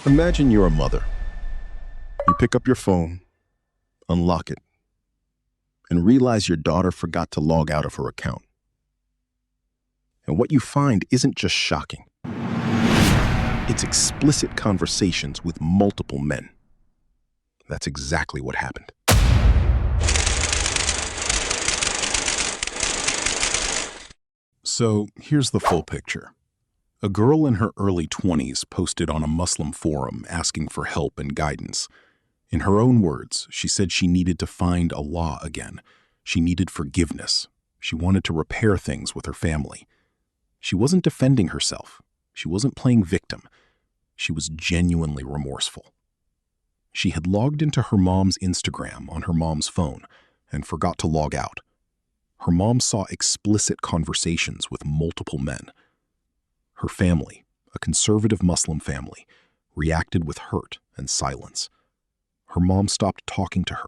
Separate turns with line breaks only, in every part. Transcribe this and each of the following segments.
Imagine you're a mother. You pick up your phone, unlock it, and realize your daughter forgot to log out of her account. And what you find isn't just shocking. It's explicit conversations with multiple men. That's exactly what happened.
So here's the full picture. A girl in her early 20s posted on a Muslim forum asking for help and guidance. In her own words, she said she needed to find Allah again. She needed forgiveness. She wanted to repair things with her family. She wasn't defending herself. She wasn't playing victim. She was genuinely remorseful. She had logged into her mom's Instagram on her mom's phone and forgot to log out. Her mom saw explicit conversations with multiple men. Her family, a conservative Muslim family, reacted with hurt and silence. Her mom stopped talking to her.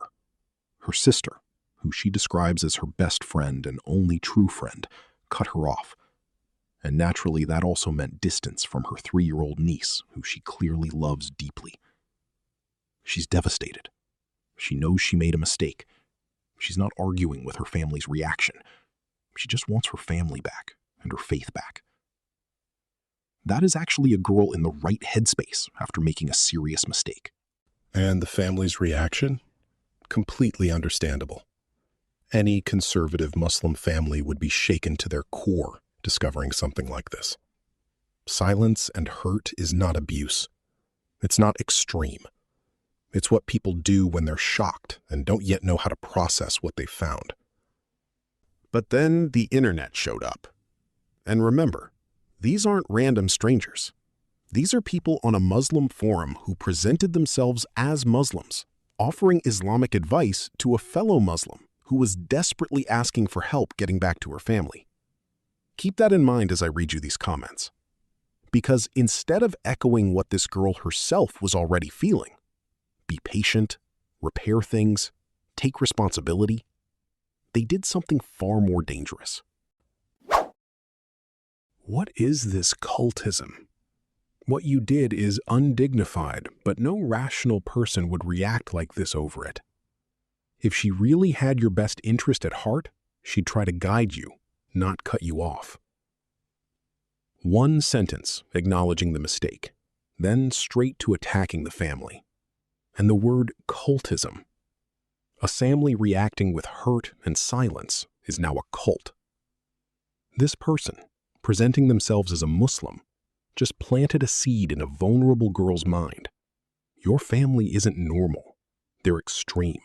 Her sister, who she describes as her best friend and only true friend, cut her off. And naturally, that also meant distance from her 3-year-old niece, who she clearly loves deeply. She's devastated. She knows she made a mistake. She's not arguing with her family's reaction. She just wants her family back and her faith back. That is actually a girl in the right headspace after making a serious mistake.
And the family's reaction? Completely understandable. Any conservative Muslim family would be shaken to their core discovering something like this. Silence and hurt is not abuse. It's not extreme. It's what people do when they're shocked and don't yet know how to process what they found.
But then the internet showed up. And remember, these aren't random strangers. These are people on a Muslim forum who presented themselves as Muslims, offering Islamic advice to a fellow Muslim who was desperately asking for help getting back to her family. Keep that in mind as I read you these comments. Because instead of echoing what this girl herself was already feeling, be patient, repair things, take responsibility, they did something far more dangerous.
What is this cultism? What you did is undignified, but no rational person would react like this over it. If she really had your best interest at heart, she'd try to guide you, not cut you off. One sentence acknowledging the mistake, then straight to attacking the family. And the word cultism. A family reacting with hurt and silence is now a cult. This person, presenting themselves as a Muslim, just planted a seed in a vulnerable girl's mind. Your family isn't normal. They're extreme.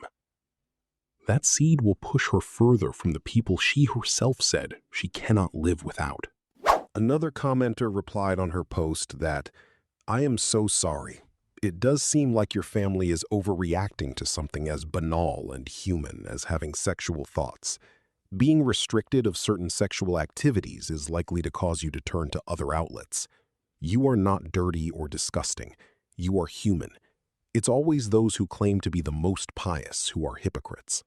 That seed will push her further from the people she herself said she cannot live without.
Another commenter replied on her post that, "I am so sorry. It does seem like your family is overreacting to something as banal and human as having sexual thoughts. Being restricted of certain sexual activities is likely to cause you to turn to other outlets. You are not dirty or disgusting. You are human. It's always those who claim to be the most pious who are hypocrites."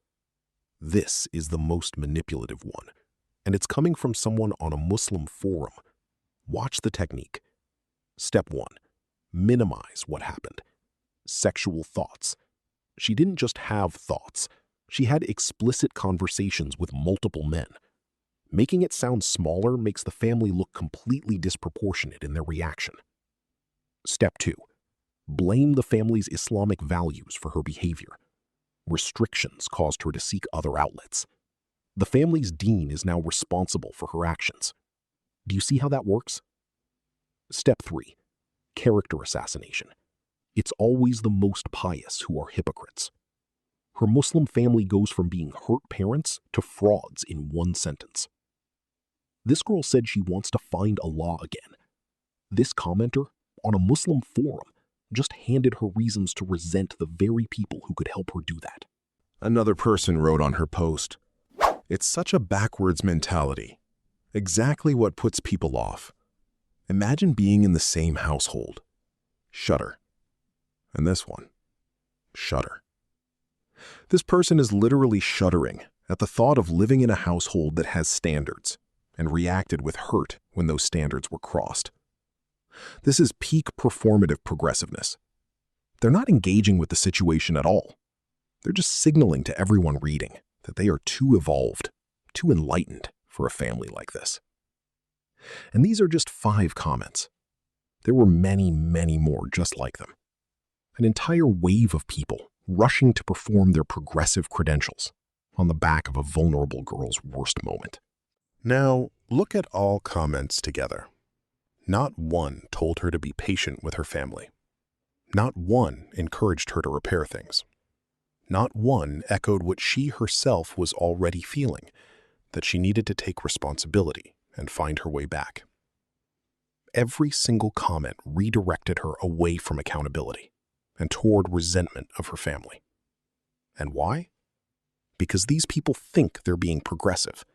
This is the most manipulative one, and it's coming from someone on a Muslim forum. Watch the technique. Step 1. Minimize what happened. Sexual thoughts. She didn't just have thoughts. She had explicit conversations with multiple men. Making it sound smaller makes the family look completely disproportionate in their reaction. Step 2. Blame the family's Islamic values for her behavior. Restrictions caused her to seek other outlets. The family's dean is now responsible for her actions. Do you see how that works? Step 3. Character assassination. It's always the most pious who are hypocrites. Her Muslim family goes from being hurt parents to frauds in one sentence. This girl said she wants to find Allah again. This commenter on a Muslim forum just handed her reasons to resent the very people who could help her do that. Another person wrote on her post, "It's such a backwards mentality. Exactly what puts people off. Imagine being in the same household. Shudder." And this one, shudder. This person is literally shuddering at the thought of living in a household that has standards and reacted with hurt when those standards were crossed.
This is peak performative progressiveness. They're not engaging with the situation at all. They're just signaling to everyone reading that they are too evolved, too enlightened for a family like this. And these are just 5 comments. There were many, many more just like them. An entire wave of people rushing to perform their progressive credentials on the back of a vulnerable girl's worst moment.
Now, look at all comments together. Not one told her to be patient with her family. Not one encouraged her to repair things. Not one echoed what she herself was already feeling, that she needed to take responsibility and find her way back. Every single comment redirected her away from accountability and toward resentment of her family. And why? Because these people think they're being progressive.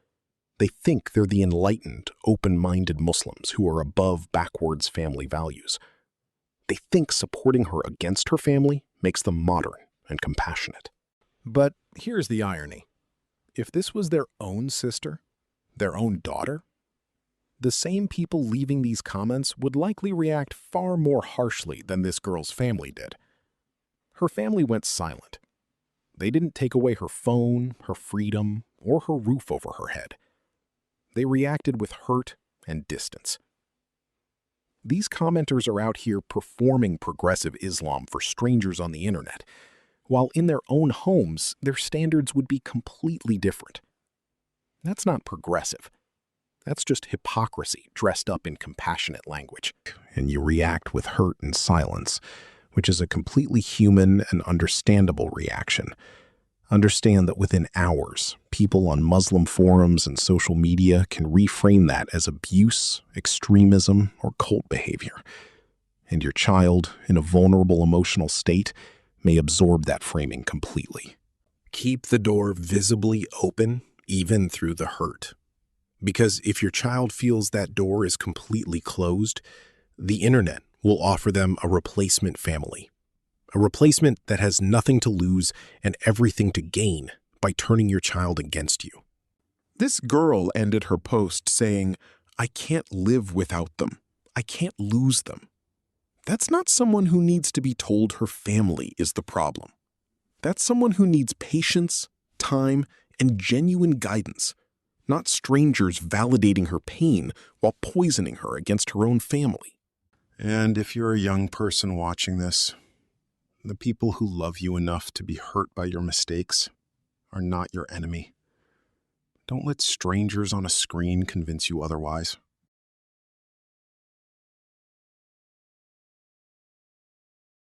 They think they're the enlightened, open-minded Muslims who are above backwards family values. They think supporting her against her family makes them modern and compassionate.
But here's the irony. If this was their own sister, their own daughter, the same people leaving these comments would likely react far more harshly than this girl's family did. Her family went silent. They didn't take away her phone, her freedom, or her roof over her head. They reacted with hurt and distance. These commenters are out here performing progressive Islam for strangers on the internet, while in their own homes, their standards would be completely different. That's not progressive. That's just hypocrisy dressed up in compassionate language. And you react with hurt and silence, which is a completely human and understandable reaction. Understand that within hours, people on Muslim forums and social media can reframe that as abuse, extremism, or cult behavior. And your child, in a vulnerable emotional state, may absorb that framing completely. Keep the door visibly open, even through the hurt. Because if your child feels that door is completely closed, the internet will offer them a replacement family. A replacement that has nothing to lose and everything to gain by turning your child against you.
This girl ended her post saying, "I can't live without them. I can't lose them." That's not someone who needs to be told her family is the problem. That's someone who needs patience, time, and genuine guidance, not strangers validating her pain while poisoning her against her own family.
And if you're a young person watching this, the people who love you enough to be hurt by your mistakes are not your enemy. Don't let strangers on a screen convince you otherwise.